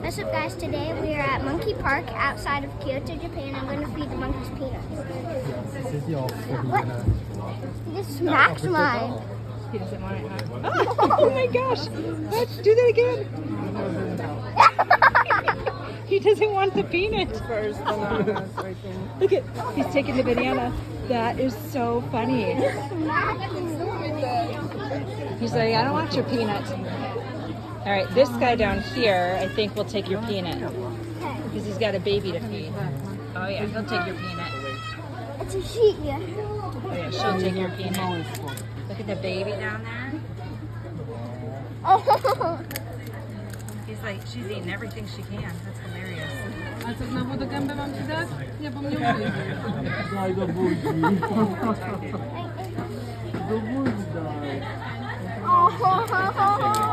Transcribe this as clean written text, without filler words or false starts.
What's up, guys? Today we are at Monkey Park outside of Kyoto, Japan. I'm going to feed the monkeys peanuts. What? He just smacked mine. He doesn't want it, huh? Oh my gosh! Let's do that again. He doesn't want the peanut. Look at, he's taking the banana. That is so funny. He's like, I don't want your peanut. All right, this guy down here, I think will take your peanut because he's got a baby to feed. Oh yeah, he'll take your peanut. It's a sheep, yeah. Oh yeah, she'll take your peanut. Look at the baby down there. Oh. He's like, she's eating everything she can. That's hilarious. A co znowu do gęby mam ci dać? Nie, bo mnie ugryzie. Daj do buzi. Do buzi daj. Oh.